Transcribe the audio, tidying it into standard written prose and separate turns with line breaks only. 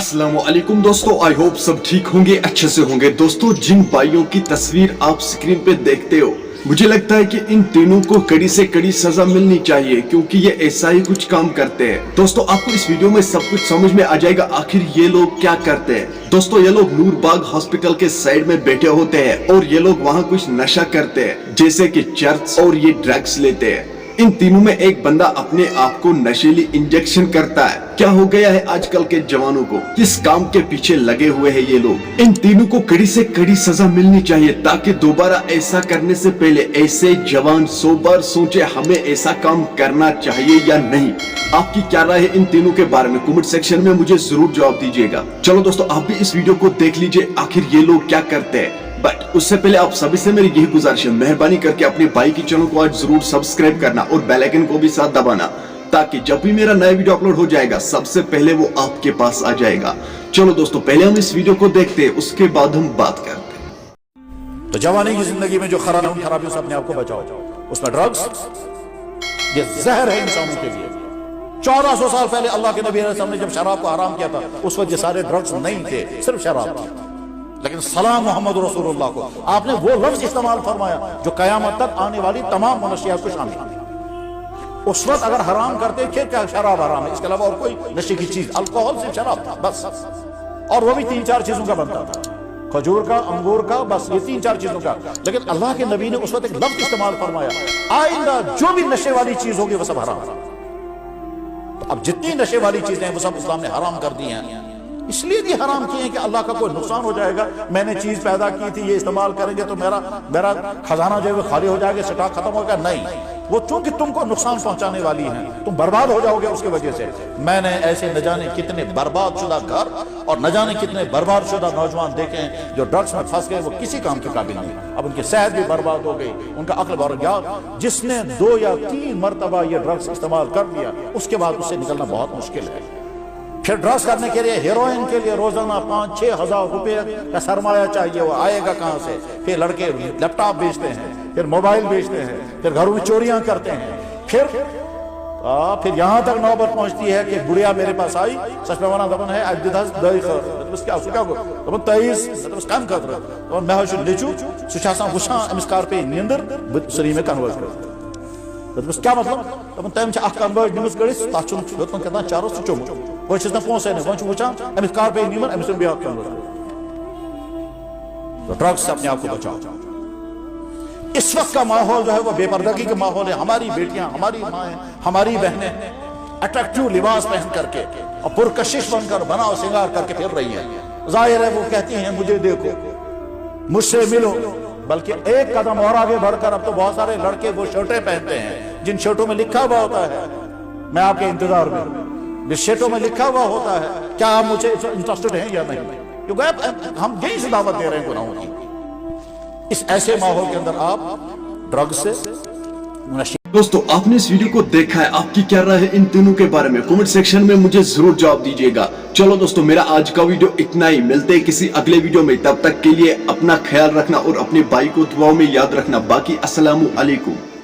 अस्सलामुअलैकुम दोस्तों, I hope सब ठीक होंगे, अच्छे से होंगे। दोस्तों, जिन भाइयों की तस्वीर आप स्क्रीन पे देखते हो, मुझे लगता है कि इन तीनों को कड़ी से कड़ी सजा मिलनी चाहिए, क्योंकि ये ऐसा ही कुछ काम करते हैं। दोस्तों, आपको इस वीडियो में सब कुछ समझ में आ जाएगा आखिर ये लोग क्या करते हैं। दोस्तों, ये लोग नूरबाग हॉस्पिटल के साइड में बैठे होते हैं और ये लोग वहाँ कुछ नशा करते हैं, जैसे कि चर्च, और ये ड्रग्स लेते हैं। इन तीनों में एक बंदा अपने आप को नशीली इंजेक्शन करता है। क्या हो गया है आजकल के जवानों को, किस काम के पीछे लगे हुए हैं ये लोग। इन तीनों को कड़ी से कड़ी सजा मिलनी चाहिए, ताकि दोबारा ऐसा करने से पहले ऐसे जवान 100 बार सोचे हमें ऐसा काम करना चाहिए या नहीं। आपकी क्या राय है इन तीनों के बारे में? कमेंट सेक्शन में मुझे जरूर जवाब दीजिएगा। चलो दोस्तों, आप भी इस वीडियो को देख लीजिए आखिर ये लोग क्या करते हैं। बट उससे पहले आप सभी से मेरी यही गुजारिश है, मेहरबानी करके अपने भाई की चैनल को आज जरूर सब्सक्राइब करना और बेल आइकन को भी साथ दबाना, ताकि जब भी मेरा नया वीडियो अपलोड हो जाएगा सबसे पहले वो आपके पास आ जाएगा। चलो दोस्तों, पहले हम इस वीडियो को देखते हैं, उसके बाद हम बात करते हैं।
तो जवानी की जिंदगी में जो खराबियों से अपने आप को बचाओ, उसमें ड्रग्स ये जहर है इंसानों के लिए। 1400 साल पहले अल्लाह के नबी अलैहि सल्लम ने जब शराब को हराम किया था, उस वक्त ये सारे ड्रग्स नहीं थे, सिर्फ शराब थी। लेकिन सलाम मोहम्मद रसूलुल्लाह को आपने वो लफ्ज इस्तेमाल फरमाया जो कयामत तक आने वाली तमाम मनशियात को शामिल है। उस वक्त अगर हराम करते थे क्या शराब हराम है, इसके अलावा और कोई नशे की चीज, अल्कोहल सिर्फ शराब था बस, और वो भी 3-4 चीजों का बनता था, खजूर का, अंगूर का, बस ये 3-4 चीजों का। लेकिन अल्लाह के नबी ने उस वक्त एक लफ्ज इस्तेमाल फरमाया, आइंदा जो भी नशे वाली चीज होगी वो सब हराम। तो अब जितनी नशे वाली चीजें हैं वो सब इस्लाम ने हराम कर दी हैं। इसलिए भी हराम किए हैं कि अल्लाह का कोई नुकसान हो जाएगा, मैंने चीज पैदा की थी, ये इस्तेमाल करेंगे तो मेरा खजाना जो है वो खाली हो जाएगा, स्टॉक खत्म होगा। नहीं, वो चूंकि तुमको नुकसान पहुंचाने वाली हैं, तुम बर्बाद हो जाओगे उसकी वजह से। मैंने ऐसे न जाने कितने बर्बाद शुदा घर और न जाने कितने बर्बाद शुदा नौजवान देखे हैं जो ड्रग्स में फंस गए, वो किसी काम के काबिल नहीं। अब उनकी सेहत भी बर्बाद हो गई, उनका अक्ल बढ़ गया। जिसने 2 या 3 मरतबा ये ड्रग्स इस्तेमाल कर लिया, उसके बाद उससे निकलना बहुत मुश्किल है। फिर ड्रग्स करने के लिए, हेरोइन के लिए रोजाना 5-6 हजार रुपए का सरमाया चाहिए, वो आएगा कहां से? फिर लड़के लैपटॉप बेचते हैं, फिर मोबाइल बेचते हैं, फिर घरों में चोरियां करते हैं, फिर यहां तक नौबत पहुंचती है कि बुढ़िया मेरे पास आई, सच में वना दबन है अजदस दई खर बस क्या सुका को दबन 23 बस काम कर तो मैं हो लेचू सुचासा गुसा अमस्कार पे निंदर सरी में कन्वर्ट कर। बस क्या मतलब? दबन तम छ अख कन्वर्ट निमस गड़िस ताचुन दोतन करना चारो सुचो वो चीज ना पहुंचे ने वो वुचान अमिस कार पे निमन अमिस भी आप कन्वर्ट। तो ड्रग्स से अपने आप को बचाओ। इस वक्त का माहौल जो है वो बेपर्दगी का माहौल है। हमारी बेटियां, हमारी माएं, हमारी बहनें अट्रैक्टिव लिबास पहन करके और पुरकशिश बनकर, बनाओ सिंगार करके फिर रही हैं। जाहिर है वो कहती हैं मुझे देखो, मुझसे मिलो। बल्कि एक कदम और आगे बढ़कर अब तो बहुत सारे लड़के वो शर्टें पहनते हैं जिन शर्टों में लिखा हुआ होता है मैं आपके इंतजार में। जिस शर्टों में लिखा हुआ होता है क्या आप मुझे इंटरेस्टेड हैं या नहीं, क्योंकि हम यही से दावत दे रहे हैं गुनाहों की। इस ऐसे माहौल के अंदर आप ड्रग से
दोस्तों, आपने इस वीडियो को देखा है, आपकी क्या राय है इन तीनों के बारे में? कमेंट सेक्शन में मुझे जरूर जवाब दीजिएगा। चलो दोस्तों, मेरा आज का वीडियो इतना ही, मिलते हैं किसी अगले वीडियो में। तब तक के लिए अपना ख्याल रखना और अपने भाई को दुआओं में याद रखना। बाकी अस्सलामु अलैकुम।